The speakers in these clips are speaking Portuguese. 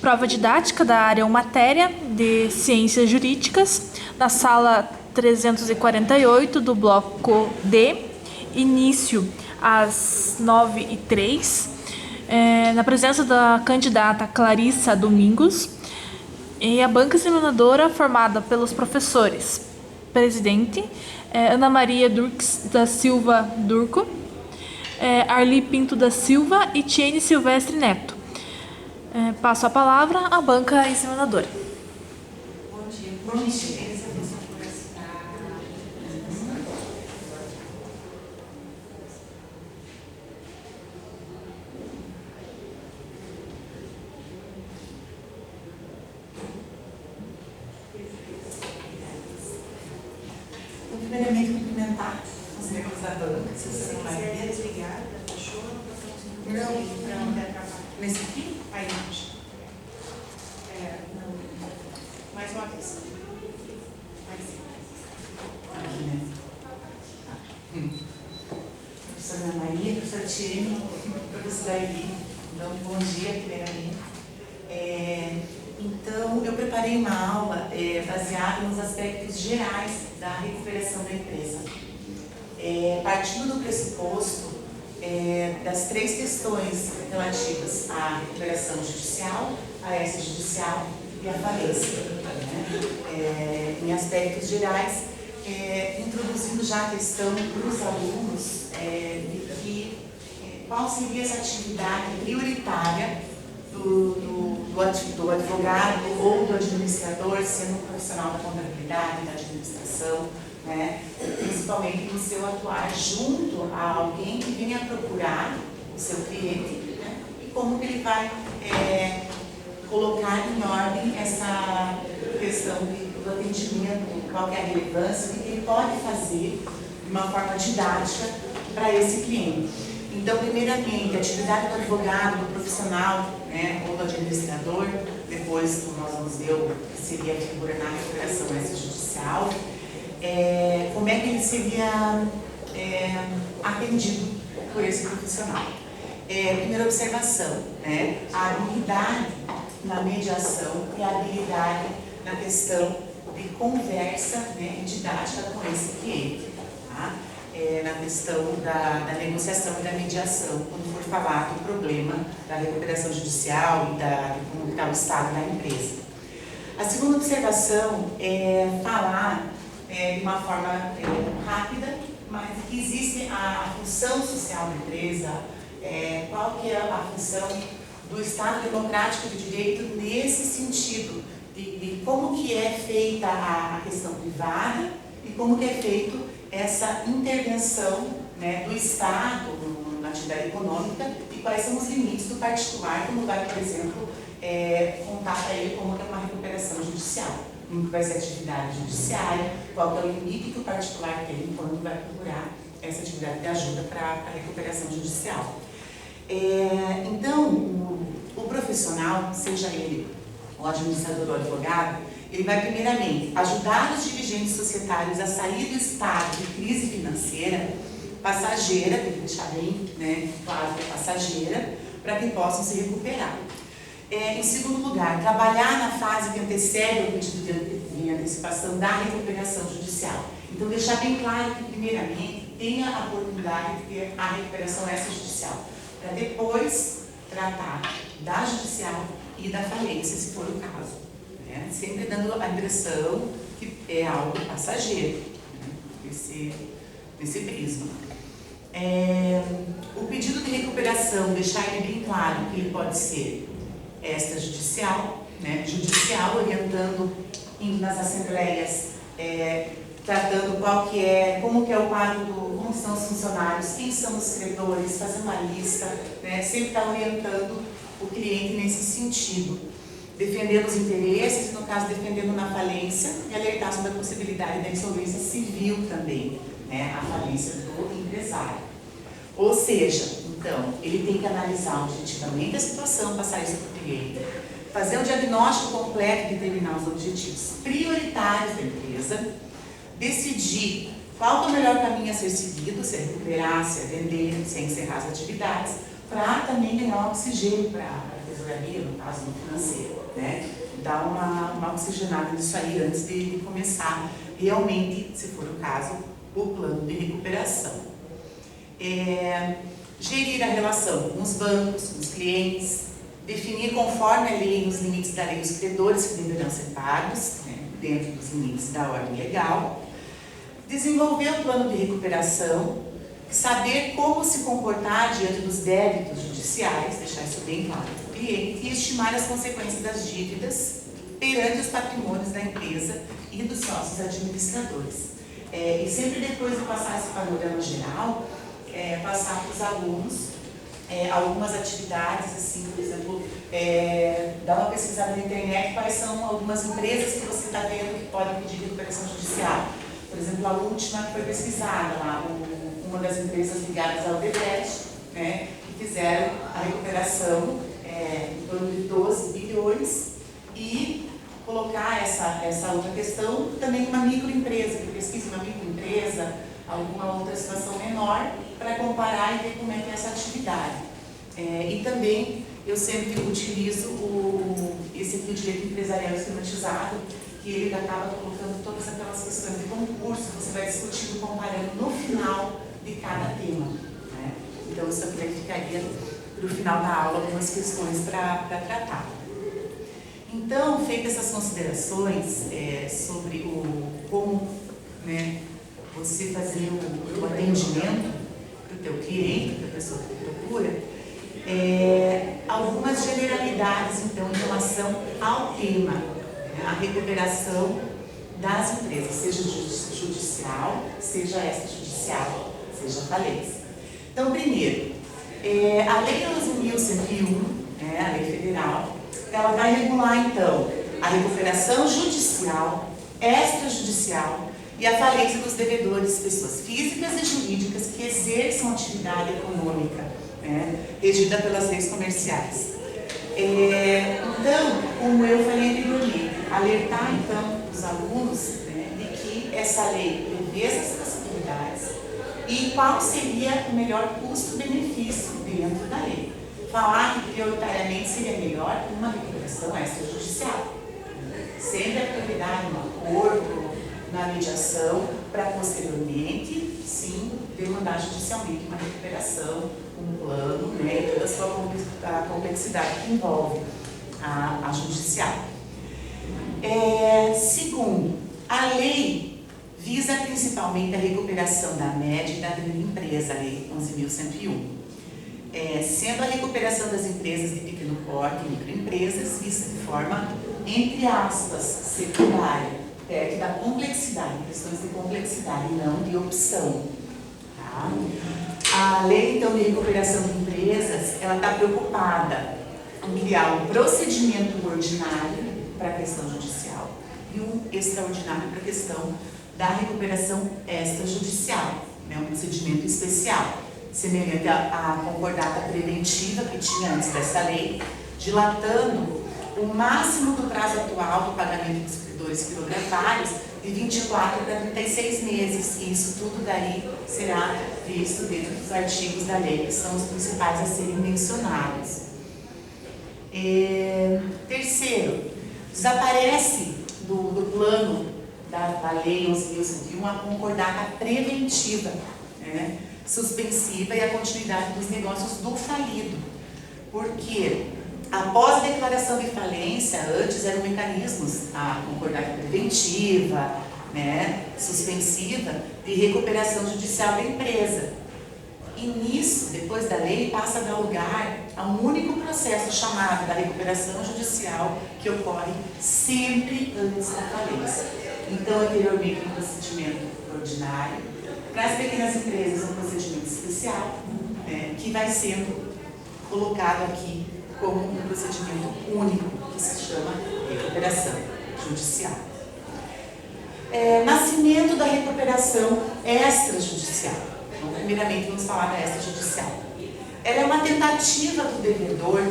Prova didática da área 1 matéria de Ciências Jurídicas, na sala 348 do bloco D, início às 9h03, na presença da candidata Clarissa Domingos, e a banca examinadora formada pelos professores presidente, Ana Maria Durques da Silva Durco, Arli Pinto da Silva e Tiene Silvestre Neto. Passo a palavra à banca examinadora. Bom dia. Bom dia. Primeiramente, cumprimentar os membros da banca, se você vai ver. Desligada, fechou, não quer acabar. Nesse aqui? Aí, não. Mais uma vez. Aqui, né? Professora Ana Maria, professora Tiene, professora Eli. Então, bom dia, primeiramente. Então, eu preparei uma aula baseada nos aspectos gerais da recuperação da empresa. Partindo do pressuposto das três questões relativas à recuperação judicial, à extrajudicial e à falência. Né? Em aspectos gerais, introduzindo já a questão para os alunos de qual seria essa atividade prioritária do advogado ou do administrador, sendo um profissional da contabilidade, da administração, né? Principalmente no seu atuar junto a alguém que venha procurar o seu cliente, né? E como que ele vai colocar em ordem essa questão do atendimento, qual que é a relevância, o que ele pode fazer de uma forma didática para esse cliente. Então, primeiramente, a atividade do advogado, do profissional, né, ou do administrador, depois nós vamos ver o que seria a figura na recuperação extrajudicial, como é que ele seria atendido por esse profissional. Primeira observação, né, a habilidade na mediação e a habilidade na questão de conversa, né, didática com esse cliente. Tá? Na questão da negociação e da mediação, quando for falar do problema da recuperação judicial e de como está o estado da empresa. A segunda observação é falar de uma forma rápida, mas que existe a função social da empresa, qual que é a função do Estado Democrático de Direito nesse sentido, de como que é feita a questão privada e como que é feito essa intervenção, né, do Estado na atividade econômica e quais são os limites do particular, como vai, por exemplo, contar para ele como é uma recuperação judicial, como vai ser a atividade judiciária, qual é o limite que o particular tem quando vai procurar essa atividade de ajuda para a recuperação judicial. Então, o profissional, seja ele o administrador ou o advogado, ele vai primeiramente ajudar os dirigentes societários a sair do estado de crise financeira passageira, tem que deixar bem, né, claro que é passageira, para que possam se recuperar. Em segundo lugar, trabalhar na fase que antecede o pedido de antecipação da recuperação judicial. Então, deixar bem claro que, primeiramente, tenha a oportunidade de ter a recuperação extrajudicial, para depois tratar da judicial e da falência, se for o caso. Sempre dando a impressão que é algo passageiro, né, nesse prisma. O pedido de recuperação, deixar ele bem claro que ele pode ser extrajudicial, né, judicial, orientando nas assembleias, tratando como que é o quadro como são os funcionários, quem são os credores, fazer uma lista, né, sempre está orientando o cliente nesse sentido. Defendendo os interesses, no caso, defendendo na falência e alertar sobre a possibilidade da insolvência civil também, né, a falência do empresário. Ou seja, então, ele tem que analisar objetivamente a situação, passar isso para o cliente, fazer um diagnóstico completo e determinar os objetivos prioritários da empresa, decidir qual é o melhor caminho a ser seguido, se é recuperar, se é vender, se é encerrar as atividades, para também ganhar um oxigênio para a tesouraria, no caso no financeiro, né? Dar uma oxigenada nisso aí antes de começar realmente, se for o caso, o plano de recuperação. Gerir a relação com os bancos, com os clientes, definir conforme a lei, nos limites da lei, os credores que deverão ser pagos, né, dentro dos limites da ordem legal, desenvolver o plano de recuperação, saber como se comportar diante dos débitos judiciais, deixar isso bem claro para o cliente, e estimar as consequências das dívidas perante os patrimônios da empresa e dos sócios administradores. E sempre depois de passar esse panorama geral, passar para os alunos algumas atividades, assim, por exemplo, dar uma pesquisada na internet quais são algumas empresas que você está vendo que podem pedir recuperação judicial. Por exemplo, a última que foi pesquisada lá, uma das empresas ligadas ao Odebrecht, né, que fizeram a recuperação em torno de 12 bilhões e colocar essa outra questão também uma microempresa, que pesquisa uma microempresa, alguma outra situação menor, para comparar e ver como é que é essa atividade. E também eu sempre utilizo esse aqui, o direito empresarial esquematizado, que ele acaba colocando todas aquelas questões de concurso, você vai discutindo, comparando no final de cada tema, né? Então isso aqui ficaria para o final da aula algumas questões para tratar. Então, feitas essas considerações sobre como, né, você fazer o atendimento para o teu cliente, para a pessoa que procura, algumas generalidades, então, em relação ao tema, né, a recuperação das empresas, seja judicial, seja extrajudicial, seja falência. Então, primeiro, a Lei 11.101, a Lei Federal, ela vai regular, então, a recuperação judicial, extrajudicial e a falência dos devedores, pessoas físicas e jurídicas que exerçam atividade econômica, regida pelas leis comerciais. Então, como eu falei anteriormente, alertar, então, os alunos, de que essa lei prevê essas possibilidades e qual seria o melhor custo-benefício dentro da lei. Falar que prioritariamente seria melhor uma recuperação extrajudicial. Sempre a prioridade no acordo, na mediação, para posteriormente, sim, demandar judicialmente uma recuperação, um plano, e toda a sua complexidade que envolve a judicial. Segundo, a lei visa principalmente a recuperação da média e da grande empresa, a Lei 11.101. Sendo a recuperação das empresas de pequeno porte e microempresas vista de forma, entre aspas, secundária, perto da complexidade, questões de complexidade, não de opção. Tá? A lei, então, de recuperação de empresas, ela está preocupada em criar um procedimento ordinário para a questão judicial e um extraordinário para a questão da recuperação extrajudicial, um procedimento especial, semelhante à concordata preventiva que tinha antes dessa lei, dilatando o máximo do prazo atual do pagamento dos credores quilogratários de 24 para 36 meses. E isso tudo daí será visto dentro dos artigos da lei, que são os principais a serem mencionados. Terceiro, desaparece do plano da lei 11.101 a concordata preventiva, suspensiva e a continuidade dos negócios do falido. Porque após a declaração de falência, antes eram mecanismos, a concordata preventiva, suspensiva, de recuperação judicial da empresa. E nisso, depois da lei, passa a dar lugar a um único processo chamado da recuperação judicial, que ocorre sempre antes da falência. Então, anteriormente, um procedimento ordinário, para as pequenas empresas, um procedimento especial, que vai sendo colocado aqui como um procedimento único, que se chama recuperação judicial. Nascimento da recuperação extrajudicial. Então, primeiramente, vamos falar da extrajudicial. Ela é uma tentativa do devedor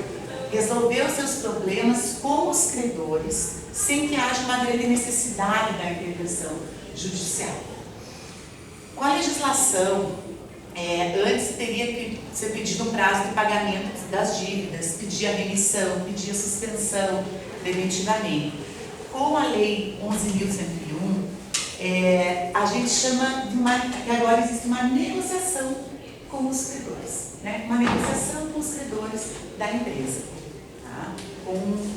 resolver os seus problemas com os credores, sem que haja uma grande necessidade da intervenção judicial. Com a legislação Antes teria que ser pedido um prazo de pagamento das dívidas, pedir a remissão, pedir a suspensão definitivamente. Com a Lei 11.101, a gente chama que agora existe uma negociação com os credores, né? Uma negociação com os credores da empresa, tá?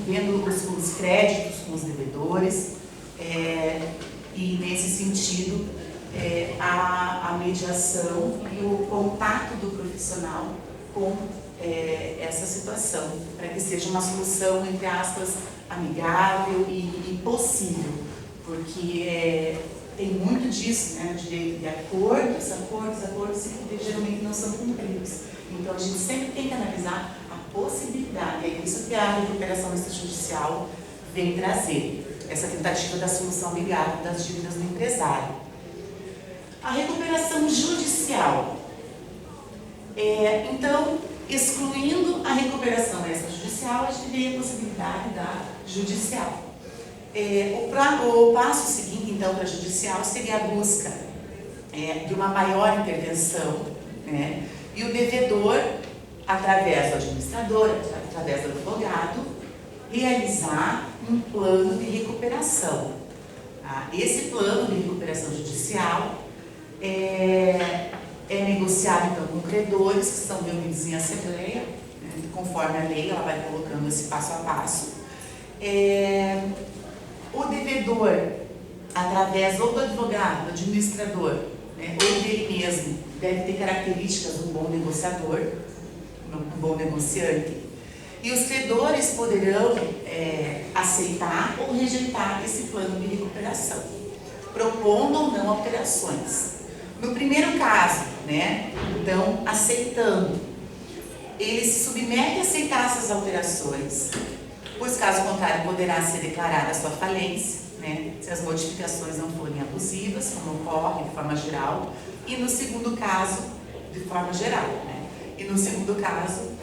Vendo os créditos com os devedores, e nesse sentido a mediação e o contato do profissional com essa situação, para que seja uma solução, entre aspas, amigável e possível, porque tem muito disso, né, de acordos que geralmente não são cumpridos. Então a gente sempre tem que analisar a possibilidade, é isso que a recuperação extrajudicial vem trazer, essa tentativa da solução amigável das dívidas do empresário. A recuperação judicial, então, excluindo a recuperação extrajudicial, a gente vê a possibilidade da judicial. O passo seguinte, então, para a judicial seria a busca de uma maior intervenção, né? E o devedor, através do administrador, através do advogado, realizar um plano de recuperação. Tá? Esse plano de recuperação judicial é negociado, então, com credores que são reunidos em assembleia, né? Conforme a lei, ela vai colocando esse passo a passo. O devedor, através ou do advogado, do administrador, né, ou dele mesmo, deve ter características de um bom negociador, um bom negociante. E os credores poderão aceitar ou rejeitar esse plano de recuperação, propondo ou não alterações. No primeiro caso, né, então, aceitando, ele se submete a aceitar essas alterações, pois caso contrário poderá ser declarada a sua falência, né, se as modificações não forem abusivas, como ocorre de forma geral, e no segundo caso, de forma geral, né, e no segundo caso,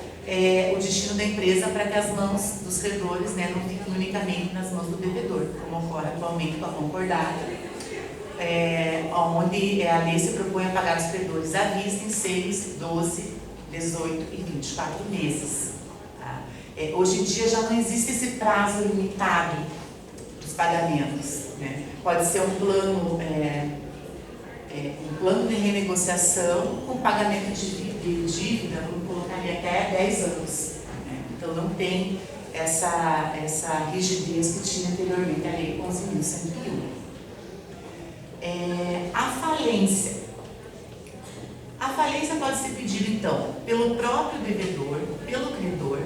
o destino da empresa para que as mãos dos credores, né, não fiquem unicamente nas mãos do devedor, como ocorre atualmente com a concordata, onde a lei se propõe a pagar os credores à vista em 6, 12, 18 e 24 meses. Tá? Hoje em dia já não existe esse prazo limitado dos pagamentos, né? Pode ser um plano de renegociação com pagamento de dívida, vamos colocar ali até 10 anos. Né? Então não tem essa rigidez que tinha anteriormente a Lei 11.101. A falência. A falência pode ser pedida, então, pelo próprio devedor, pelo credor,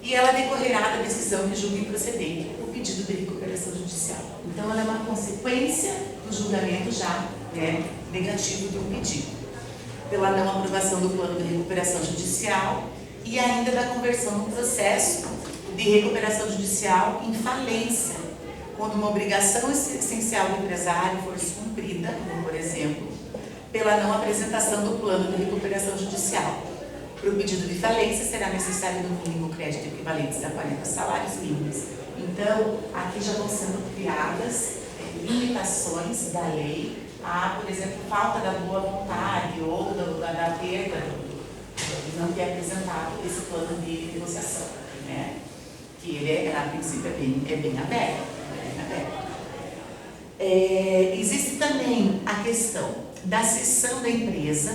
e ela decorrerá da decisão que julgue procedente o pedido de recuperação judicial. Então, ela é uma consequência do julgamento já negativo de um pedido, pela não aprovação do plano de recuperação judicial e ainda da conversão do processo de recuperação judicial em falência, quando uma obrigação essencial do empresário for descumprida, como por exemplo, pela não apresentação do plano de recuperação judicial. Para o pedido de falência, será necessário no mínimo crédito equivalente a 40 salários mínimos. Então, aqui já vão sendo criadas limitações da lei a, por exemplo, falta da boa vontade ou da perda de não ter apresentado esse plano de negociação, né? Que ele, a princípio, é bem aberto. Existe também a questão da cessão da empresa,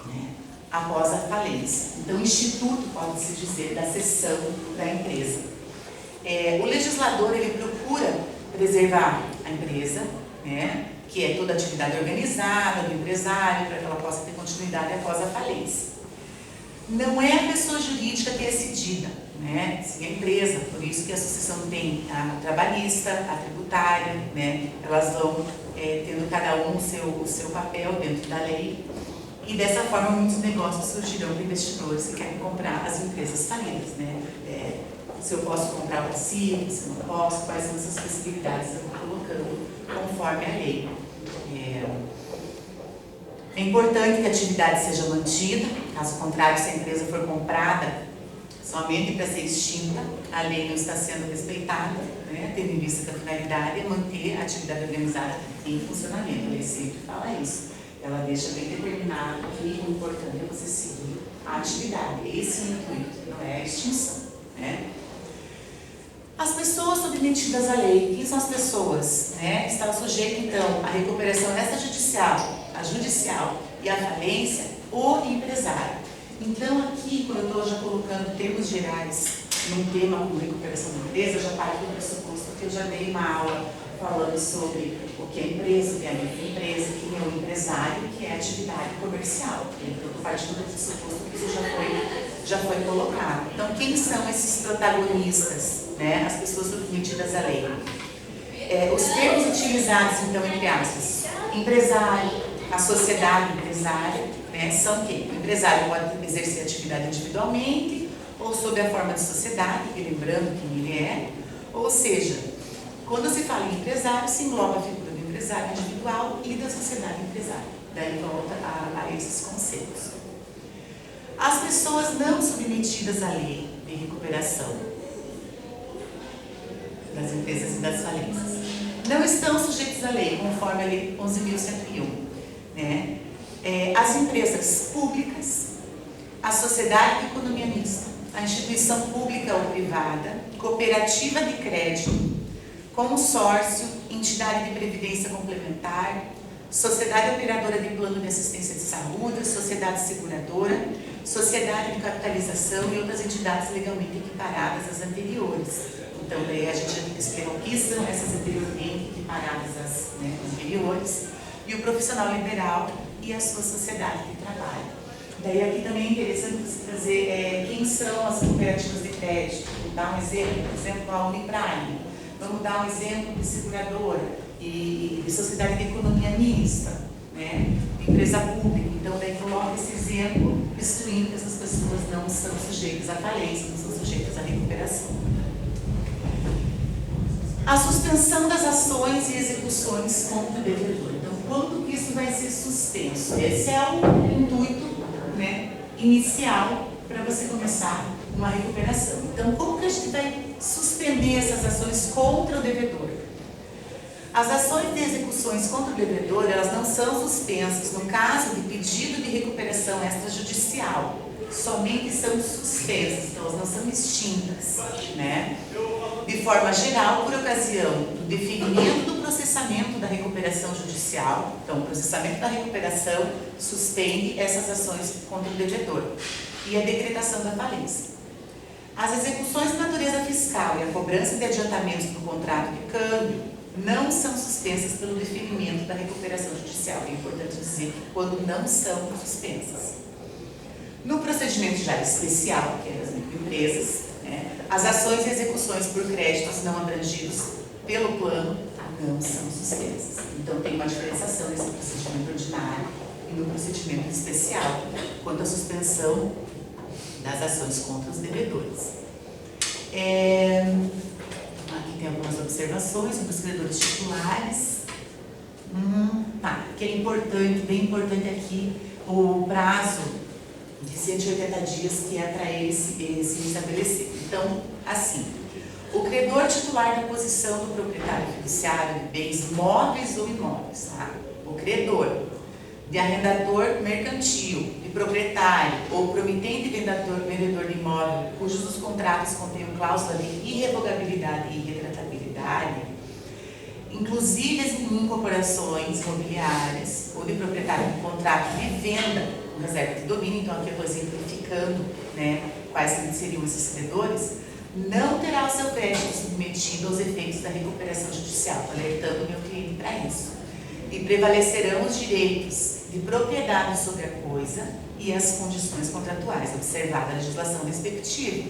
né, após a falência. Então, o instituto, pode-se dizer, da cessão da empresa. O legislador, ele procura preservar a empresa, né, que é toda a atividade organizada do empresário, para que ela possa ter continuidade após a falência. Não é a pessoa jurídica que é cedida, né? Sim, a empresa, por isso que a associação tem a trabalhista, a tributária, né? Elas vão tendo cada um o seu papel dentro da lei, e dessa forma muitos negócios surgirão de investidores que querem comprar as empresas falidas, né? Se eu posso comprar para si, se eu não posso, quais são essas possibilidades que eu estou colocando conforme a lei. É importante que a atividade seja mantida, caso contrário, se a empresa for comprada somente para ser extinta, a lei não está sendo respeitada, né? Tendo em vista que a finalidade é manter a atividade organizada em funcionamento, a lei sempre fala isso. ela deixa bem determinado que o importante é você seguir a atividade. Esse é o intuito, não é a extinção, né? As pessoas submetidas à lei, quem são as pessoas? Né? Está sujeito, então, à recuperação extrajudicial, a judicial e à falência, o empresário. Então, aqui, quando eu estou já colocando termos gerais num tema como recuperação da empresa, eu já parto do pressuposto que eu já dei uma aula falando sobre o que é empresa, o que é a microempresa, quem é o empresário, que é a atividade comercial. Então, eu estou partindo do pressuposto que isso já foi colocado. Então, quem são esses protagonistas, né? As pessoas submetidas à lei? Os termos utilizados, então, entre aspas, empresário, a sociedade empresária, né? São quem? O empresário pode exercer atividade individualmente ou sob a forma de sociedade, lembrando quem ele é, ou seja, quando se fala em empresário, se engloba a figura do empresário individual e da sociedade empresária. Daí volta a esses conceitos. As pessoas não submetidas à lei de recuperação das empresas e das falências não estão sujeitos à lei, conforme a Lei 11.101. Né? As empresas públicas, a sociedade de economia mista, a instituição pública ou privada, cooperativa de crédito, consórcio, entidade de previdência complementar, sociedade operadora de plano de assistência de saúde, sociedade seguradora, sociedade de capitalização e outras entidades legalmente equiparadas às anteriores. Então, daí a gente já tem que explicar o que são essas anteriormente equiparadas às anteriores, e o profissional liberal e a sua sociedade de trabalho. Daí aqui também é interessante você trazer quem são as cooperativas de crédito. Vou dar um exemplo, por exemplo, a Uniprime. Vamos dar um exemplo de seguradora e de sociedade de economia mista, né? De empresa pública. Então, daí coloca esse exemplo, excluindo que essas pessoas não são sujeitas à falência, não são sujeitas à recuperação. A suspensão das ações e execuções contra o devedor. Então, quando que isso vai ser suspenso? Esse é o intuito, né, inicial para você começar uma recuperação. Então, como que a gente vai suspender essas ações contra o devedor? As ações de execuções contra o devedor, elas não são suspensas no caso de pedido de recuperação extrajudicial. Somente são suspensas, então elas não são extintas, né? De forma geral, por ocasião do deferimento do processamento da recuperação judicial. Então, o processamento da recuperação suspende essas ações contra o devedor e a decretação da falência. As execuções de natureza fiscal e a cobrança de adiantamentos do contrato de câmbio não são suspensas pelo deferimento da recuperação judicial. É importante dizer que quando não são suspensas. No procedimento já especial, que é das microempresas, né, as ações e execuções por créditos não abrangidos pelo plano não são suspensas. Então, tem uma diferenciação nesse procedimento ordinário e no procedimento especial, quanto à suspensão das ações contra os devedores. Aqui tem algumas observações sobre os credores titulares. Que é importante, bem importante aqui, o prazo de 180 dias que é para ele se estabelecer. Então, assim, o credor titular da posição do proprietário fiduciário de bens móveis ou imóveis, tá? O credor de arrendador mercantil, de proprietário ou promitente vendedor de imóvel, cujos os contratos contenham cláusula de irrevogabilidade e irretratabilidade, inclusive as incorporações imobiliárias ou de proprietário de contrato de venda com reserva de domínio. Então, aqui eu estou exemplificando, né, quais seriam esses credores, não terá o seu crédito submetido aos efeitos da recuperação judicial, alertando o meu cliente para isso. E prevalecerão os direitos de propriedade sobre a coisa e as condições contratuais, observada a legislação respectiva.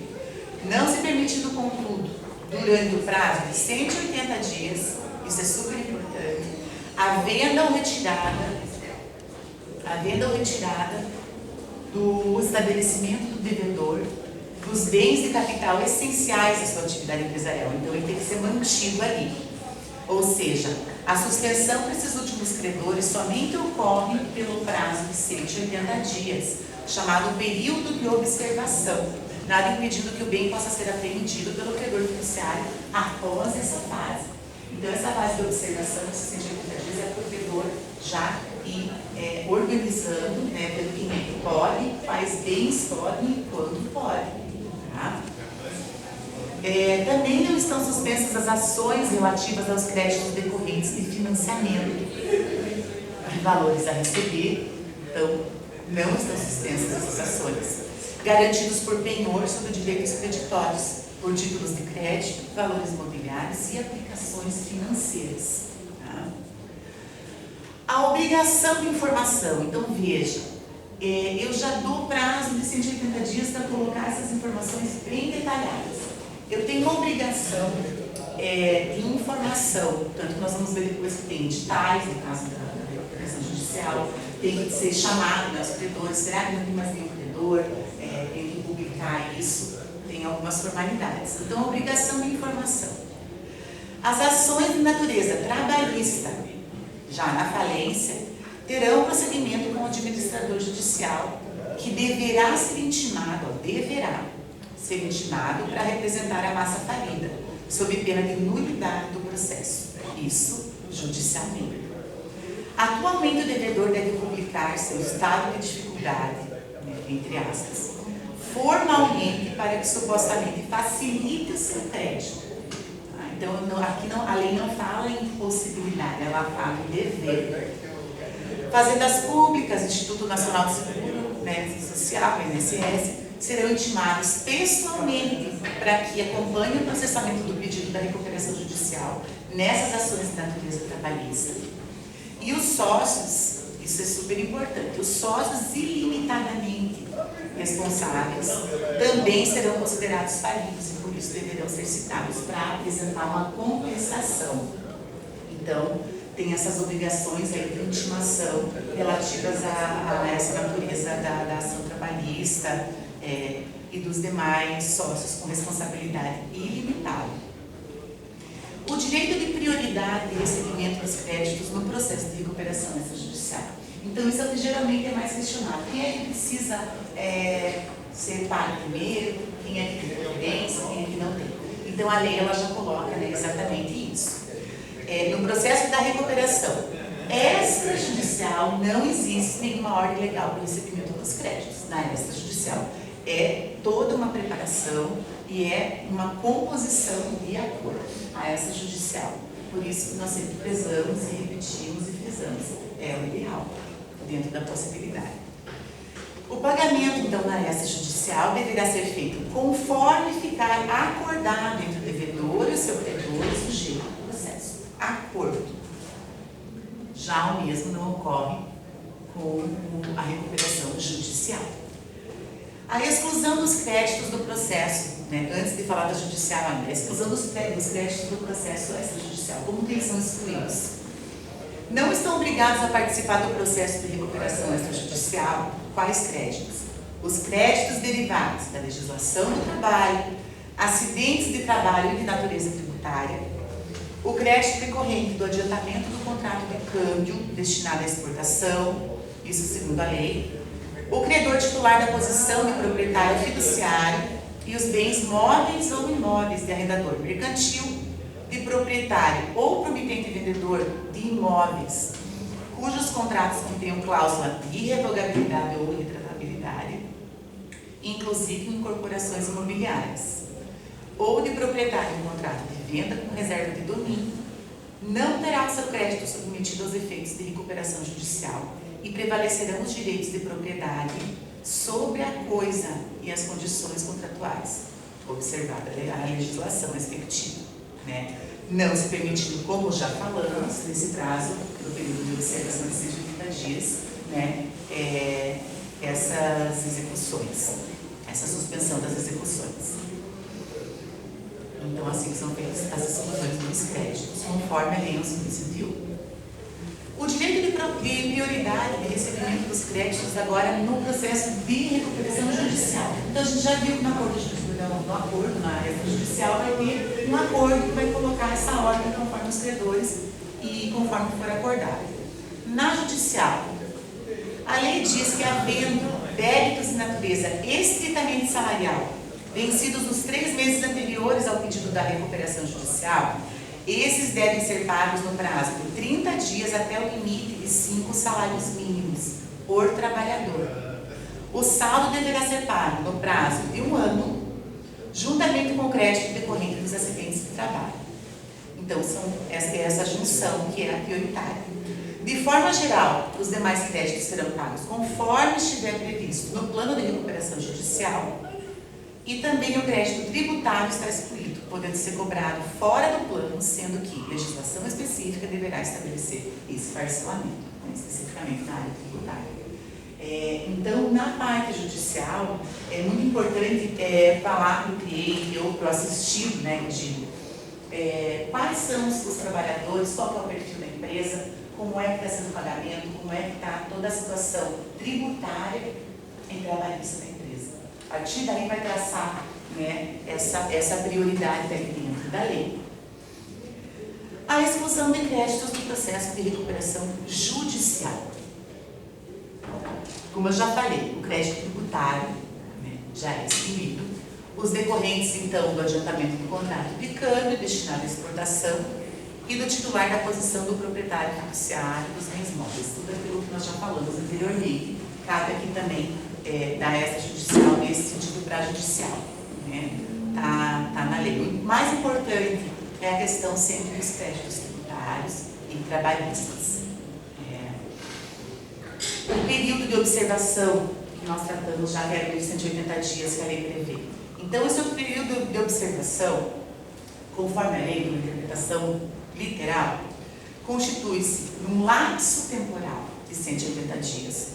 Não se permitindo, contudo, durante o prazo de 180 dias, isso é super importante, a venda ou retirada do estabelecimento do devedor dos bens de capital essenciais à sua atividade empresarial. Então, ele tem que ser mantido ali. Ou seja, a suspensão para esses últimos credores somente ocorre pelo prazo de 180 dias, chamado período de observação, nada impedindo que o bem possa ser apreendido pelo credor fiduciário após essa fase. Então, essa fase de observação, esses 180 dias, é para o credor já e organizando, né, pelo que pode, faz bem escolhe quando pode. Tá? Também não estão suspensas as ações relativas aos créditos decorrentes de financiamento de valores a receber, então não estão suspensas essas ações, garantidos por penhor sobre direitos creditórios, por títulos de crédito, valores imobiliários e aplicações financeiras. Tá? A obrigação de informação, então veja, eu já dou prazo de 180 dias para colocar essas informações bem detalhadas. Eu tenho obrigação de informação, tanto que nós vamos ver depois que tem editais, no caso da recuperação judicial, tem que ser chamado, né, os credores, será que não tem mais nenhum credor, tem que publicar isso, tem algumas formalidades. Então, a obrigação de informação. As ações de natureza trabalhista, já na falência, terão procedimento com o administrador judicial, que deverá ser intimado para representar a massa falida, sob pena de nulidade do processo. Isso, judicialmente. Atualmente, o devedor deve publicar seu estado de dificuldade, né, entre aspas, formalmente para que supostamente facilite o seu crédito. Então, aqui a lei não fala em possibilidade, ela fala em dever. Fazendas públicas, Instituto Nacional de Seguro, né, Social, INSS, serão intimados pessoalmente para que acompanhem o processamento do pedido da recuperação judicial nessas ações de natureza trabalhista. E os sócios, isso é super importante, os sócios ilimitadamente responsáveis também serão considerados falidos e por isso deverão ser citados para apresentar uma compensação. Então, tem essas obrigações aí de intimação relativas a essa natureza da ação trabalhista e dos demais sócios com responsabilidade ilimitada. O direito de prioridade de recebimento dos créditos no processo de recuperação extrajudicial. Então, isso é o que geralmente é mais questionado. Quem é que precisa ser pago primeiro? Quem é que tem preferência? Quem é que não tem? Então, a lei ela já coloca, né, exatamente isso. No processo da recuperação extrajudicial, não existe nenhuma ordem legal para o recebimento dos créditos na extrajudicial. É toda uma preparação e é uma composição de acordo a essa judicial. Por isso que nós sempre prezamos e repetimos e frisamos. É o ideal, dentro da possibilidade. O pagamento, então, na extrajudicial deverá ser feito conforme ficar acordado entre o devedor e o seu credor e sujeito ao processo. Acordo. Já o mesmo não ocorre com a recuperação judicial. A exclusão dos créditos do processo, né, antes de falar da judicial ainda, a exclusão dos créditos do processo extrajudicial, como que eles são excluídos? Não estão obrigados a participar do processo de recuperação extrajudicial quais créditos? Os créditos derivados da legislação do trabalho, acidentes de trabalho e de natureza tributária, o crédito decorrente do adiantamento do contrato de câmbio destinado à exportação, isso segundo a lei, o credor titular da posição de proprietário fiduciário e os bens móveis ou imóveis de arrendador mercantil, de proprietário ou promitente vendedor de imóveis, cujos contratos contenham cláusula de irrevogabilidade ou irretratabilidade, inclusive incorporações imobiliárias, ou de proprietário em contrato de venda com reserva de domínio, não terá o seu crédito submetido aos efeitos de recuperação judicial e prevalecerão os direitos de propriedade sobre a coisa e as condições contratuais, observada a legislação respectiva, né? Não se permitindo, como já falamos, nesse prazo, no período de observação de 180 dias, né, essas execuções, essa suspensão das execuções. Então, assim são feitas as exclusões dos créditos, conforme a Lei 11.101. O direito de prioridade de recebimento dos créditos agora no processo de recuperação judicial. Então, a gente já viu que no acordo na área judicial vai ter um acordo que vai colocar essa ordem conforme os credores e conforme for acordado. Na judicial, a lei diz que havendo débitos de natureza estritamente salarial vencidos nos 3 meses anteriores ao pedido da recuperação judicial, Esses devem ser pagos no prazo de 30 dias até o limite de 5 salários mínimos por trabalhador. O saldo deverá ser pago no prazo de 1 ano, juntamente com o crédito decorrente dos acidentes de trabalho. Então, essa junção que é a prioritária. De forma geral, os demais créditos serão pagos conforme estiver previsto no plano de recuperação judicial, e também o crédito tributário está excluído, podendo ser cobrado fora do plano, sendo que legislação específica deverá estabelecer esse parcelamento, especificamente na área tributária. Então, na parte judicial, é muito importante falar para o cliente ou para o assistido, né, quais são os trabalhadores, qual é o perfil da empresa, como é que está sendo o pagamento, como é que está toda a situação tributária e trabalhista da empresa. A partir daí vai traçar, né, essa prioridade dentro da lei. A exclusão de créditos do processo de recuperação judicial. Como eu já falei, o crédito tributário, né, já é excluído. Os decorrentes, então, do adiantamento do contrato de câmbio destinado à exportação e do titular da posição do proprietário fiduciário dos bens móveis. Tudo aquilo que nós já falamos anteriormente, cabe aqui também da extrajudicial nesse sentido para a judicial. Né? Tá na lei. O mais importante é a questão sempre dos créditos tributários e trabalhistas. O período de observação que nós tratamos já, que era de 180 dias que a lei prevê. Então, esse período de observação, conforme a lei, de interpretação literal, constitui-se num lapso temporal de 180 dias,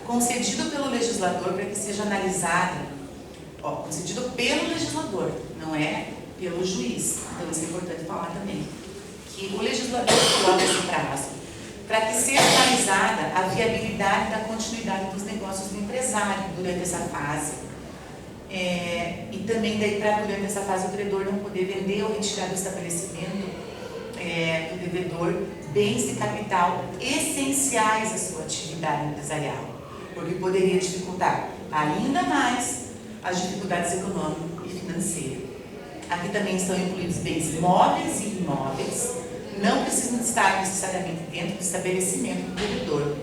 concedido pelo legislador para que seja analisada, concedido pelo legislador, não é pelo juiz. Então, isso é importante falar também, que o legislador coloca esse prazo para que seja analisada a viabilidade da continuidade dos negócios do empresário durante essa fase. E também daí para durante essa fase o credor não poder vender ou retirar do estabelecimento do devedor bens de capital essenciais à sua atividade empresarial, porque poderia dificultar ainda mais as dificuldades econômicas e financeiras. Aqui também estão incluídos bens móveis e imóveis, não precisam estar necessariamente dentro do estabelecimento do devedor,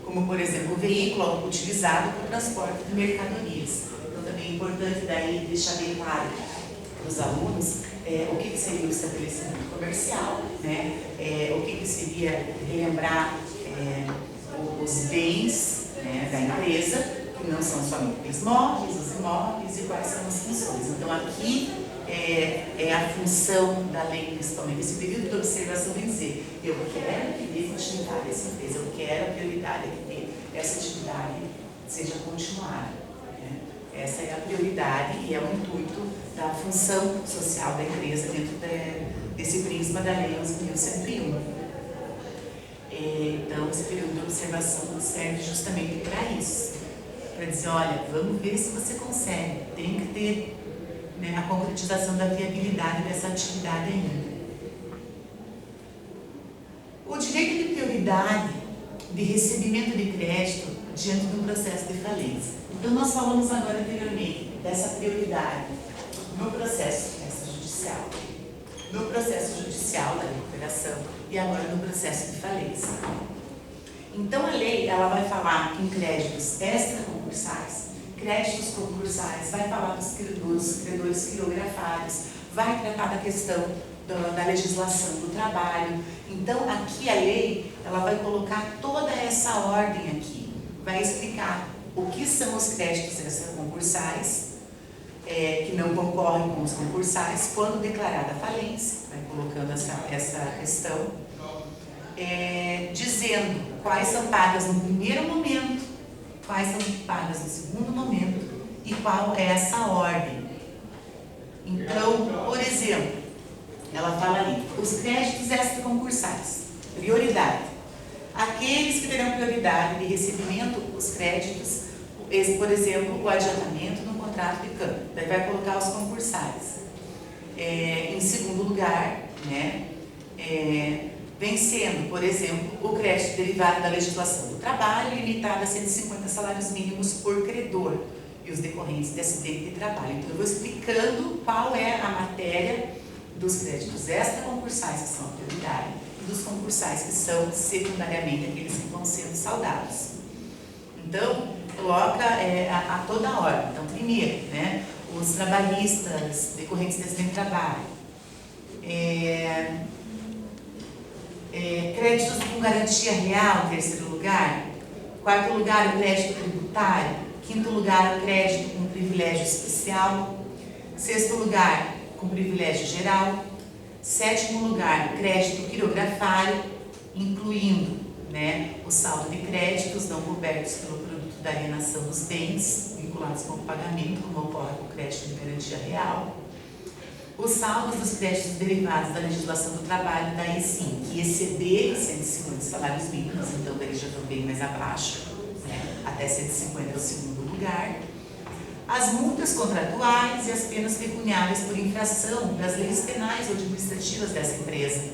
como, por exemplo, o veículo utilizado para o transporte de mercadorias. Então, também é importante daí deixar bem claro para os alunos o que seria o estabelecimento comercial, né? O que seria relembrar os bens, né, da empresa, que não são somente bens móveis, os imóveis e quais são as funções. Então, aqui é a função da lei, principalmente esse período de observação, de dizer: eu quero que dê continuidade a essa empresa, eu quero a prioridade que essa atividade seja continuada. Né? Essa é a prioridade e é o intuito da função social da empresa dentro desse prisma da lei 11.101. Então, esse período de observação serve justamente para isso, para dizer: olha, vamos ver se você consegue, tem que ter, né, a concretização da viabilidade dessa atividade ainda. O direito de prioridade de recebimento de crédito diante do processo de falência. Então, nós falamos agora anteriormente dessa prioridade no processo extrajudicial, no processo judicial da recuperação e agora no processo de falência. Então, a lei ela vai falar em créditos extraconcursais, créditos concursais, vai falar dos credores quirografados, vai tratar da questão da legislação do trabalho. Então, aqui a lei ela vai colocar toda essa ordem aqui, vai explicar o que são os créditos extraconcursais, que não concorrem com os concursais, quando declarada a falência, vai colocando essa questão, dizendo quais são pagas no primeiro momento, quais são pagas no segundo momento e qual é essa ordem. Então, por exemplo, ela fala ali, os créditos extraconcursais, prioridade. Aqueles que terão prioridade de recebimento, os créditos, por exemplo, o adiantamento no contrato de câmbio. Daí vai colocar os concursais. Em segundo lugar, né, vencendo, por exemplo, o crédito derivado da legislação do trabalho, limitado a 150 salários mínimos por credor e os decorrentes de acidente de trabalho. Então, eu vou explicando qual é a matéria dos créditos extraconcursais, que são a prioridade, e dos concursais, que são secundariamente aqueles que vão sendo saldados. Então, coloca a toda hora. Então, primeiro, né, os trabalhistas decorrentes desse bem trabalho, créditos com garantia real, em terceiro lugar. Quarto lugar, o crédito tributário. Quinto lugar, o crédito com privilégio especial. Sexto lugar, com privilégio geral. Sétimo lugar, crédito quirografário, incluindo, né, o saldo de créditos não cobertos pelo produto da alienação dos bens vinculados com o pagamento, como ocorre com o crédito de garantia real. Os saldos dos créditos derivados da legislação do trabalho, daí sim, que exceder 150 salários mínimos, então daí já estão bem mais abaixo, né, até 150 é o segundo lugar. As multas contratuais e as penas pecuniárias por infração das leis penais ou administrativas dessa empresa,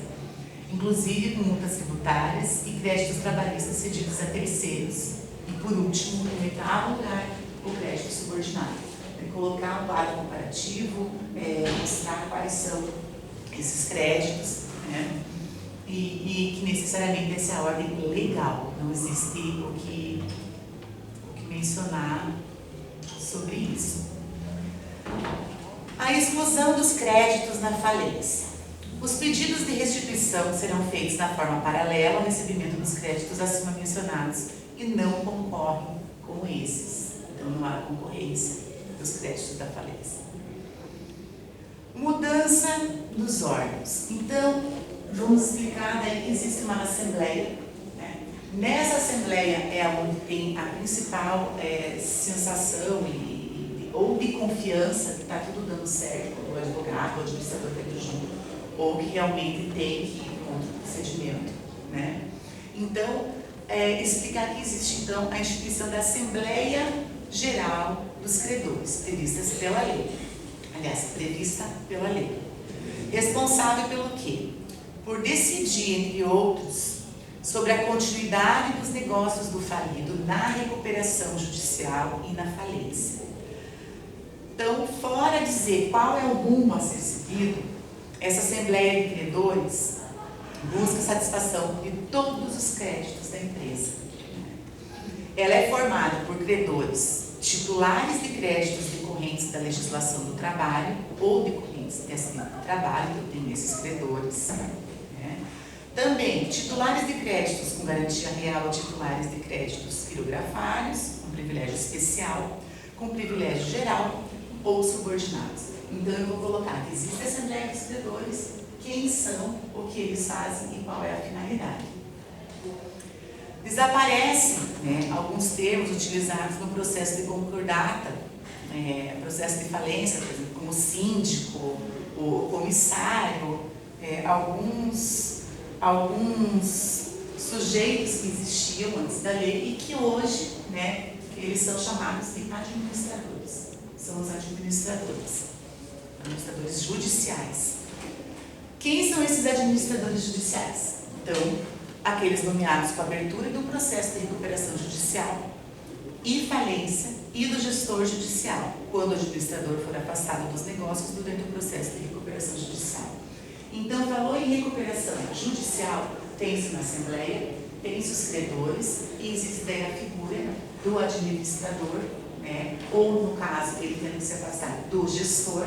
inclusive com multas tributárias e créditos trabalhistas cedidos a terceiros. E por último, em oitavo lugar, o crédito subordinado. Colocar um quadro comparativo, mostrar quais são esses créditos, né? E que necessariamente essa é a ordem legal, não existe o que mencionar sobre isso. A exclusão dos créditos na falência. Os pedidos de restituição serão feitos na forma paralela ao recebimento dos créditos acima mencionados e não concorrem com esses. Então não há concorrência dos créditos da falência. Mudança dos órgãos. Então, vamos explicar daí que existe uma assembleia, né? Nessa assembleia é onde tem a principal sensação ou de confiança que está tudo dando certo, o advogado, o administrador está indo junto, ou que realmente tem que ir contra o procedimento, né? Então, explicar que existe então a instituição da Assembleia Geral dos Credores, prevista pela lei. Responsável pelo quê? Por decidir, entre outros, sobre a continuidade dos negócios do falido na recuperação judicial e na falência. Então, fora dizer qual é o rumo a ser seguido, essa Assembleia de Credores busca a satisfação de todos os créditos da empresa. Ela é formada por credores titulares de créditos decorrentes da legislação do trabalho ou decorrentes de acidente do trabalho, então tem esses credores. Né? Também titulares de créditos com garantia real ou titulares de créditos quirografários, com privilégio especial, com privilégio geral ou subordinados. Então eu vou colocar que existe a Assembleia dos Credores, quem são, o que eles fazem e qual é a finalidade. Desaparecem, né, alguns termos utilizados no processo de concordata, processo de falência, por exemplo, como síndico, o comissário, alguns sujeitos que existiam antes da lei e que hoje, né, eles são chamados de administradores. São os administradores judiciais. Quem são esses administradores judiciais? Então, aqueles nomeados com a abertura do processo de recuperação judicial e falência e do gestor judicial, quando o administrador for afastado dos negócios durante o processo de recuperação judicial. Então, falou em recuperação judicial, tem-se na Assembleia, tem-se os credores e existe daí a figura do administrador, né, ou, no caso, ele tendo que se afastar do gestor,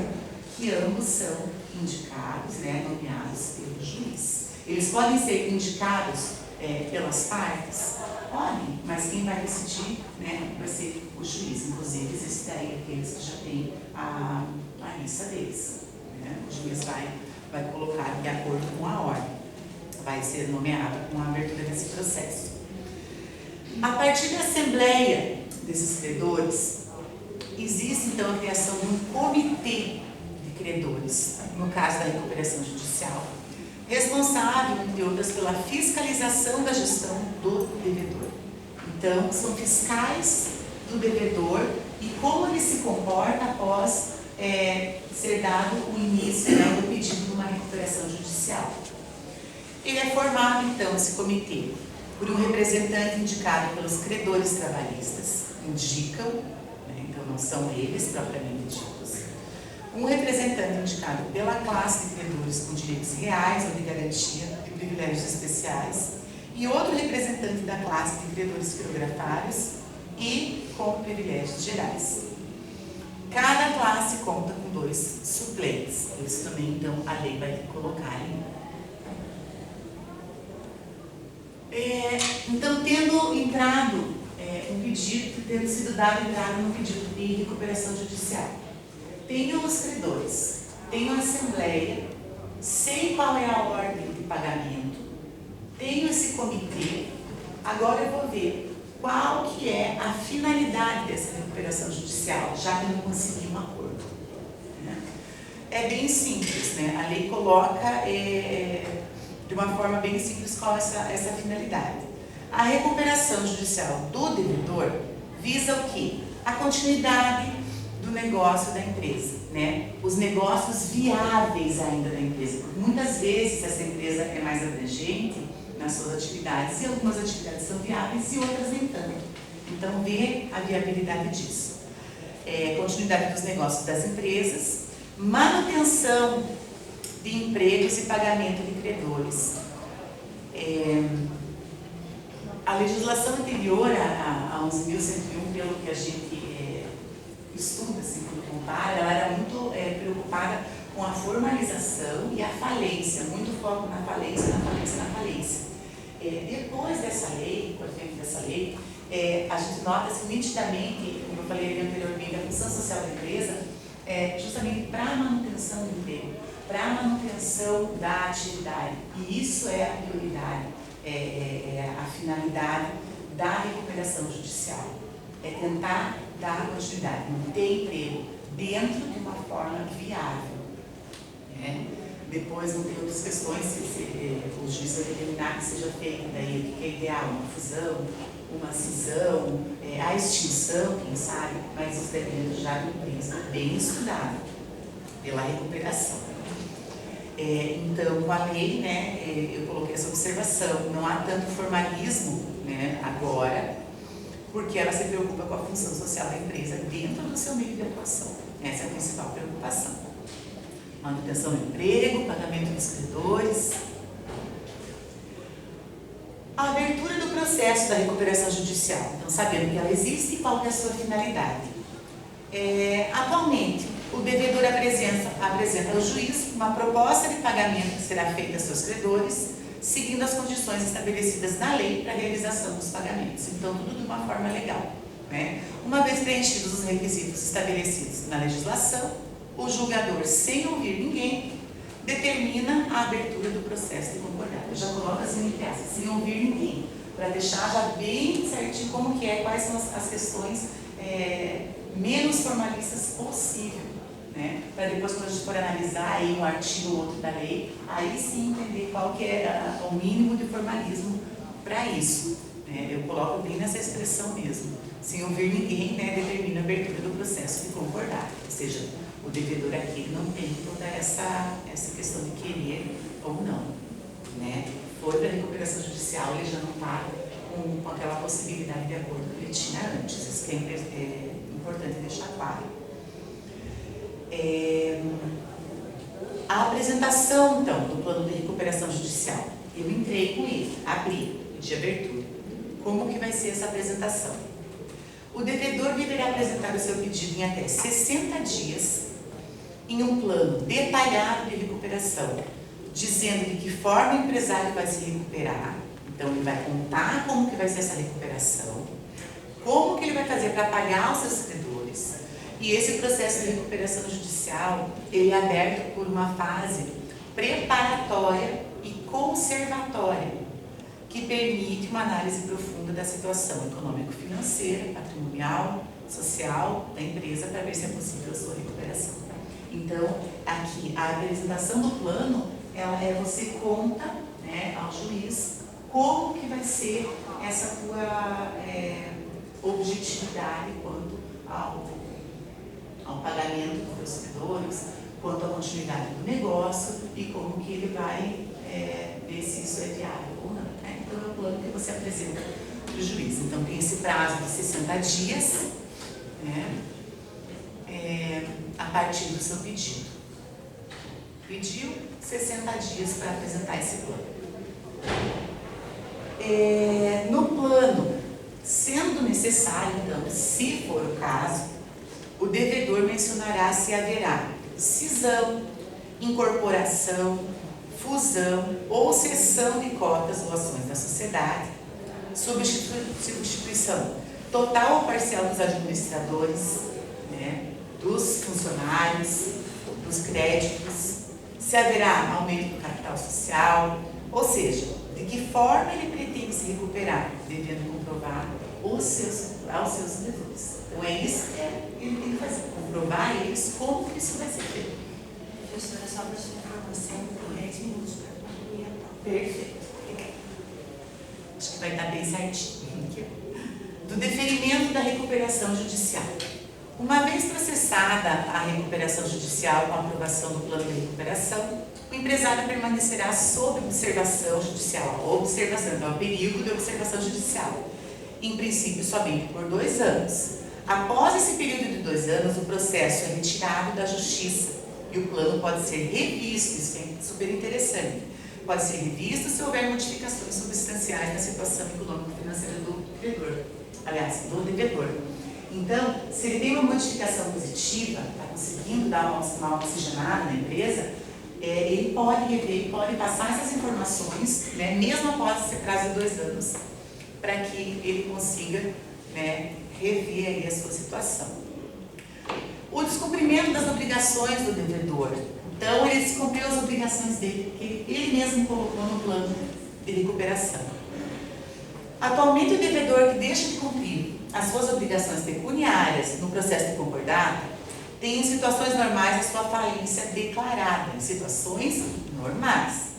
que ambos são indicados, né, nomeados pelo juiz. Eles podem ser indicados pelas partes? Podem, mas quem vai decidir, né, vai ser o juiz. Inclusive, existe daí aqueles que já têm a lista deles. Né? O juiz vai colocar de acordo com a ordem. Vai ser nomeado com a abertura desse processo. A partir da assembleia desses credores, existe então a criação de um comitê de credores, no caso da recuperação judicial, responsável, entre outras, pela fiscalização da gestão do devedor. Então, são fiscais do devedor e como ele se comporta após ser dado o início, né, do pedido de uma recuperação judicial. Ele é formado, então, esse comitê, por um representante indicado pelos credores trabalhistas, indicam, né, então não são eles propriamente ditos, um representante indicado pela classe de credores com direitos reais ou de garantia de privilégios especiais e outro representante da classe de credores quirografários e com privilégios gerais. Cada classe conta com 2 suplentes. Isso também, então, a lei vai colocar aí. Então, tendo entrado um pedido, tendo sido dado entrada no pedido de recuperação judicial, tenho os credores, tenho a assembleia, sei qual é a ordem de pagamento, tenho esse comitê, agora eu vou ver qual que é a finalidade dessa recuperação judicial, já que eu não consegui um acordo. Né? É bem simples, né? A lei coloca de uma forma bem simples qual é essa finalidade. A recuperação judicial do devedor visa o quê? A continuidade do negócio da empresa, né? Os negócios viáveis ainda da empresa, porque muitas vezes essa empresa é mais abrangente nas suas atividades e algumas atividades são viáveis e outras nem tanto. Então, ver a viabilidade disso. Continuidade dos negócios das empresas, manutenção de empregos e pagamento de credores. A legislação anterior a 11.101, pelo que a gente estuda, assim, quando compara, ela era muito preocupada com a formalização e a falência, muito foco na falência, na falência, na falência. Depois dessa lei, com o efeito dessa lei, a gente nota assim, nitidamente, como eu falei anteriormente, a função social da empresa justamente para a manutenção do emprego, para a manutenção da atividade. E isso é a prioridade, a finalidade da recuperação judicial. É tentar dar continuidade, manter emprego dentro de uma forma viável. Né? Depois não tem outras questões, se o juiz vai determinar que seja feito daí o que é ideal, uma fusão, uma cisão, a extinção, quem sabe, mas isso depende já da empresa, bem estudado pela recuperação. Então, com a lei, né, eu coloquei essa observação, não há tanto formalismo, né, agora, porque ela se preocupa com a função social da empresa dentro do seu meio de atuação. Essa é a principal preocupação. Manutenção do emprego, pagamento dos credores. A abertura do processo da recuperação judicial. Então, sabendo que ela existe e qual que é a sua finalidade. Atualmente, o devedor apresenta ao juiz uma proposta de pagamento que será feita a seus credores, seguindo as condições estabelecidas na lei para a realização dos pagamentos. Então, tudo de uma forma legal. Né? Uma vez preenchidos os requisitos estabelecidos na legislação, o julgador, sem ouvir ninguém, determina a abertura do processo de concordata. Eu já coloco assim em peça, sem ouvir ninguém, para deixar já bem certinho como que quais são as questões menos formalistas possível, né? Para depois, quando a gente for analisar aí um artigo ou outro da lei, aí sim entender qual que é o mínimo de formalismo para isso. Né? Eu coloco bem nessa expressão mesmo. Sem ouvir ninguém, né, determina a abertura do processo de concordata. Ou seja, o devedor aqui não tem toda essa questão de querer ou não. Né? Foi para a recuperação judicial, ele já não está com aquela possibilidade de acordo que ele tinha antes. Isso que é importante deixar claro. A apresentação, então, do plano de recuperação judicial. Eu entrei com ele, abri, de abertura. Como que vai ser essa apresentação? O devedor deverá apresentar o seu pedido em até 60 dias em um plano detalhado de recuperação, dizendo de que forma o empresário vai se recuperar. Então, ele vai contar como que vai ser essa recuperação, como que ele vai fazer para pagar os seus credores. E esse processo de recuperação judicial, ele é aberto por uma fase preparatória e conservatória, que permite uma análise profunda da situação econômico-financeira, patrimonial, social da empresa, para ver se é possível a sua recuperação. Então, aqui, a apresentação do plano, você conta, né, ao juiz como que vai ser essa tua objetividade quanto ao pagamento dos seus credores, quanto à continuidade do negócio e como que ele vai ver se isso é viável ou não. Né? Então, é o plano que você apresenta para o juiz. Então, tem esse prazo de 60 dias, né? a partir do seu pedido. Pediu 60 dias para apresentar esse plano. No plano, sendo necessário, então, se for o caso, o devedor mencionará se haverá cisão, incorporação, fusão ou cessão de cotas ou ações da sociedade, substituição total ou parcial dos administradores, né, dos funcionários, dos créditos, se haverá aumento do capital social, ou seja, de que forma ele pretende se recuperar, devendo comprovar aos seus devedores. Então é isso que ele tem que fazer, comprovar a eles como que isso vai ser feito. Professora, só para sua informação, com 10 minutos para concluir a prova. Perfeito. Acho que vai estar bem certinho. Do deferimento da recuperação judicial. Uma vez processada a recuperação judicial com a aprovação do plano de recuperação, o empresário permanecerá sob observação judicial. Observação, então, é o período de observação judicial. Em princípio, somente por 2 anos. Após esse período de 2 anos, o processo é retirado da justiça e o plano pode ser revisto. Isso é super interessante. Pode ser revisto se houver modificações substanciais na situação econômico-financeira do devedor. Aliás, do devedor. Então, se ele tem uma modificação positiva, está conseguindo dar uma oxigenada na empresa, ele pode rever, pode passar essas informações, né, mesmo após esse prazo de 2 anos, para que ele consiga, né, rever aí a sua situação. O descumprimento das obrigações do devedor. Então, ele descumpriu as obrigações dele, que ele mesmo colocou no plano de recuperação. Atualmente, o devedor que deixa de cumprir as suas obrigações pecuniárias no processo de concordata tem em situações normais a sua falência declarada, em situações normais.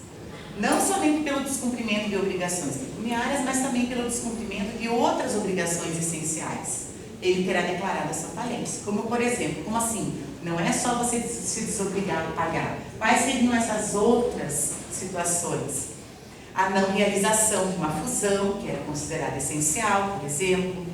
Não somente pelo descumprimento de obrigações pecuniárias, mas também pelo descumprimento de outras obrigações essenciais. Ele terá declarado a sua falência. Como, por exemplo, como assim? Não é só você se desobrigar a pagar. Quais seriam essas outras situações? A não realização de uma fusão, que era considerada essencial, por exemplo.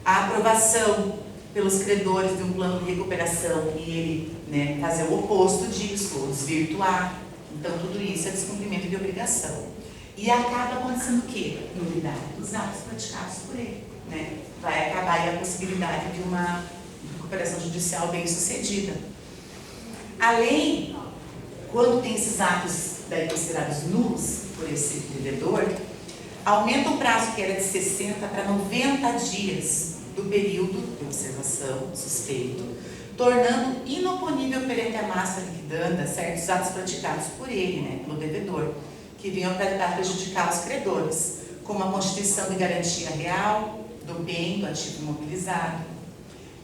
A aprovação pelos credores de um plano de recuperação e ele, né, fazer o oposto disso, ou desvirtuar. Então, tudo isso é descumprimento de obrigação. E acaba acontecendo o quê? Nulidade dos atos praticados por ele. Né? Vai acabar aí a possibilidade de uma recuperação judicial bem sucedida. Além, quando tem esses atos daí considerados nulos por esse devedor, aumenta o prazo que era de 60 para 90 dias do período de observação suspeito, tornando inoponível perante a massa liquidanda certos atos praticados por ele, né, pelo devedor, que vinham para prejudicar os credores, como a constituição de garantia real do bem do ativo imobilizado.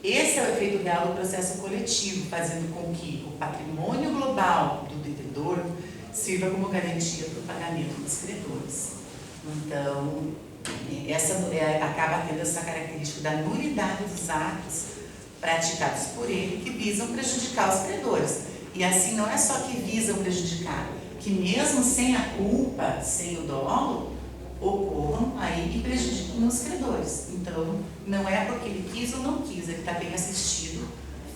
Esse é o efeito real do processo coletivo, fazendo com que o patrimônio global do devedor sirva como garantia para o pagamento dos credores. Então, acaba tendo essa característica da nulidade dos atos praticados por ele que visam prejudicar os credores. E assim não é só que visam prejudicar, que mesmo sem a culpa, sem o dolo, ocorram aí e prejudiquem os credores. Então, não é porque ele quis ou não quis, ele está bem assistido,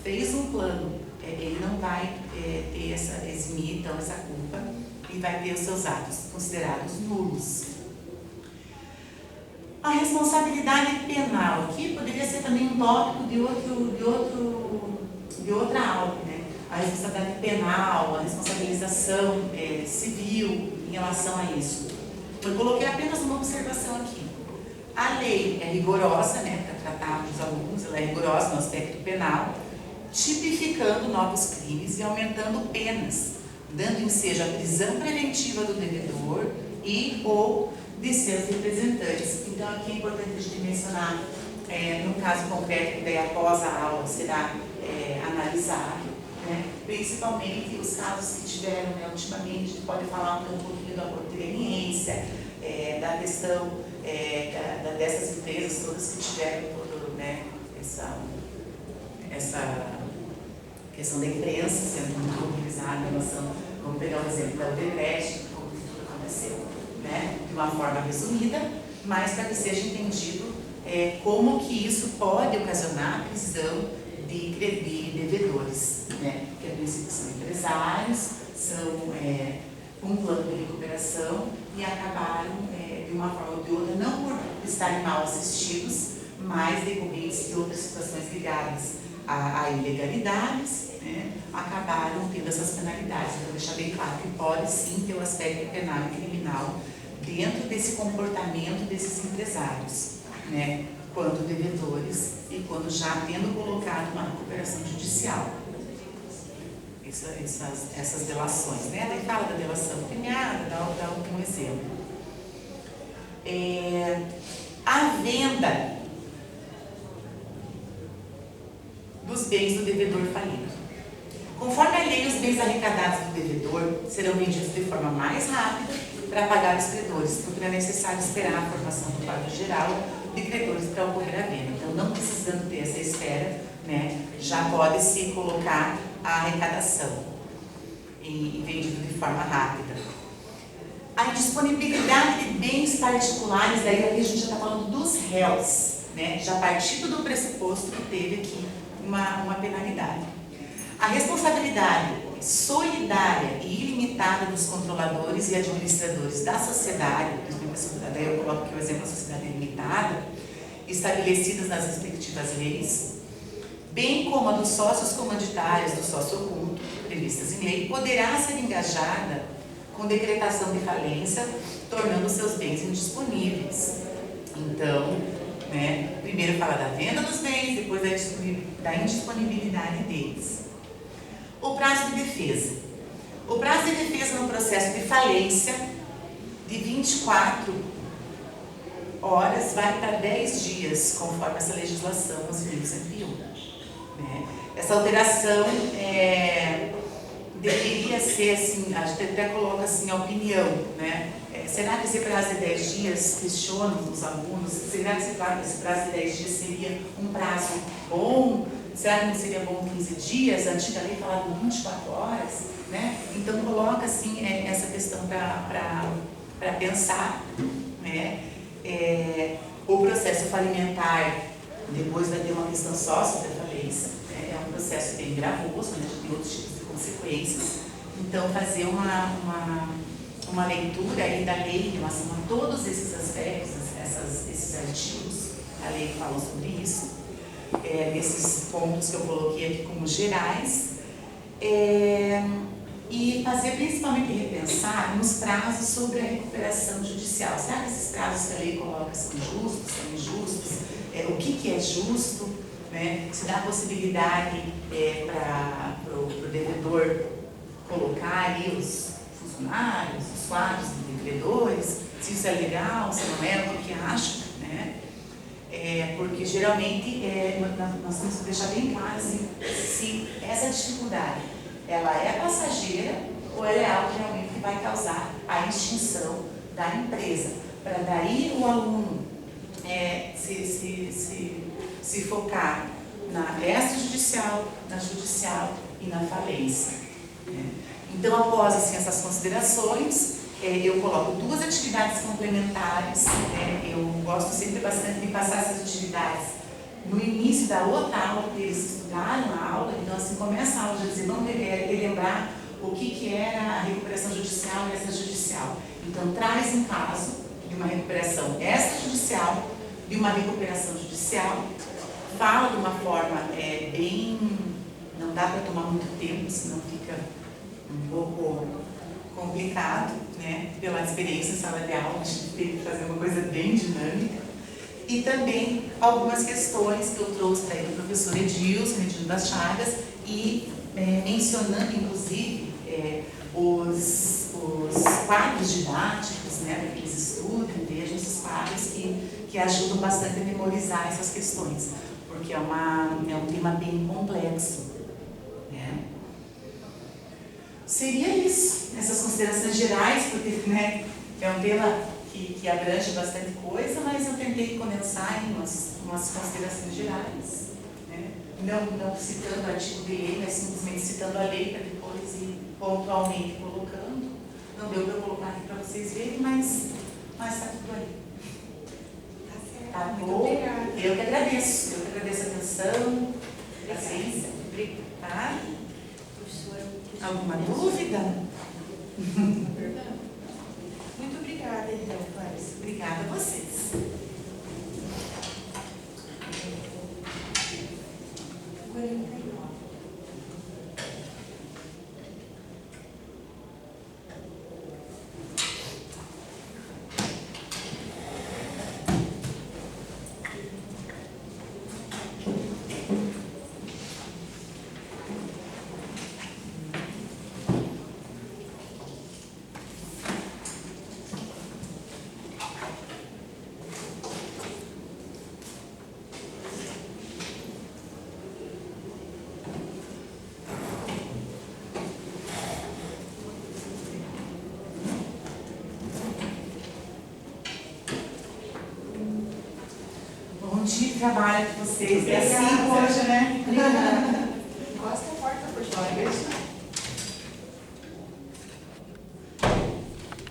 fez um plano, ele não vai eximir então essa culpa e vai ter os seus atos considerados nulos. A responsabilidade penal, aqui poderia ser também um tópico de outra aula, né? A responsabilidade penal, a responsabilização civil em relação a isso. Eu coloquei apenas uma observação aqui. A lei é rigorosa, né, para tratar os alunos, ela é rigorosa no aspecto penal, tipificando novos crimes e aumentando penas, dando ensejo à prisão preventiva do devedor e ou de seus representantes. Então, aqui é importante a gente mencionar, no caso concreto, que daí após a aula será analisado, né, principalmente os casos que tiveram, né, ultimamente, a gente pode falar um pouquinho da conveniência, da questão dessas empresas todas que tiveram todo, né, essa questão da imprensa sendo muito mobilizada em relação, vamos pegar o exemplo da Odebrecht, como tudo aconteceu, né, de uma forma resumida, mas para que seja entendido como que isso pode ocasionar a prisão de devedores, né? Que a princípio são empresários, são um plano de recuperação e acabaram, de uma forma ou de outra, não por estarem mal assistidos, mas decorrentes de outras situações ligadas a ilegalidades, né? Acabaram tendo essas penalidades. Então, deixar bem claro que pode sim ter o aspecto penal e criminal dentro desse comportamento desses empresários, né? Quando devedores e quando já tendo colocado uma recuperação judicial. Essas delações, né? Daí fala da delação premiada, dá um exemplo. A venda dos bens do devedor falido. Conforme a lei, os bens arrecadados do devedor serão vendidos de forma mais rápida para pagar os credores, porque não é necessário esperar a formação do quadro geral de credores para ocorrer a venda. Então, não precisando ter essa espera, né, já pode-se colocar a arrecadação e vendido de forma rápida. A disponibilidade de bens particulares, daí aqui a gente já está falando dos réus, né, já partindo do pressuposto que teve aqui uma penalidade. A responsabilidade solidária e ilimitada dos controladores e administradores da sociedade, daí eu coloco aqui o exemplo da sociedade limitada, estabelecidas nas respectivas leis, bem como a dos sócios comanditários do sócio oculto, previstas em lei, poderá ser engajada com decretação de falência, tornando seus bens indisponíveis. Então, né, primeiro fala da venda dos bens, depois da indisponibilidade deles. O prazo de defesa. O prazo de defesa no processo de falência, de 24 horas, vai para 10 dias, conforme essa legislação 11.101. Né? Essa alteração deveria ser assim, a gente até coloca assim a opinião, né? Será que esse prazo de 10 dias, questionam os alunos, será que esse prazo de 10 dias seria um prazo bom? Será que não seria bom 15 dias? A antiga lei falava em 24 horas, né? Então coloca assim essa questão para pensar, né? O processo falimentar, depois vai ter uma questão sócio da falência, né? É um processo bem gravoso, né? Tem outros tipos de consequências. Então fazer uma leitura aí da lei em relação a todos esses aspectos, esses artigos, a lei fala sobre isso, desses pontos que eu coloquei aqui como gerais, e fazer principalmente repensar nos prazos sobre a recuperação judicial. Será que esses prazos que a lei coloca são justos, são injustos? O que é justo? Né? Se dá a possibilidade para o devedor colocar ali os funcionários, os quadros de devedores, se isso é legal, se não é, o que acha, né? Porque geralmente nós temos que deixar bem claro assim, se essa dificuldade ela é passageira ou ela é algo realmente que vai causar a extinção da empresa, para daí o aluno se focar na extrajudicial, na judicial e na falência. Né? Então, após assim, essas considerações, eu coloco duas atividades complementares. Né? Eu gosto sempre bastante de passar essas atividades no início da outra aula, porque eles estudaram a aula. Então, assim, começa a aula já dizer, vamos relembrar o que era a recuperação judicial e extrajudicial. Então, traz um caso de uma recuperação extrajudicial, de uma recuperação judicial, fala de uma forma bem... não dá para tomar muito tempo, senão fica um pouco complicado, né? Pela experiência em sala de aula, a gente tem que fazer uma coisa bem dinâmica. E também algumas questões que eu trouxe daí do professor Edilson, Medino das Chagas, e mencionando, inclusive, os quadros didáticos, né? Para que eles estudem, vejam esses quadros que ajudam bastante a memorizar essas questões, porque é um tema bem complexo. Né? Seria isso, essas considerações gerais, porque né, é um tema que abrange bastante coisa, mas eu tentei condensar em umas considerações gerais, né? Não citando o artigo de lei, mas simplesmente citando a lei para depois ir pontualmente colocando. Não deu para eu colocar aqui para vocês verem, mas está tudo aí. Tá certo. Tá Muito bom? obrigada. Eu que agradeço a atenção. Paciência. Tá? Professora, Alguma dúvida? muito obrigada, então, Clárice. Obrigada a vocês. 49. Bom dia de trabalho com vocês. É assim hoje, né? Gosta a porta por fora.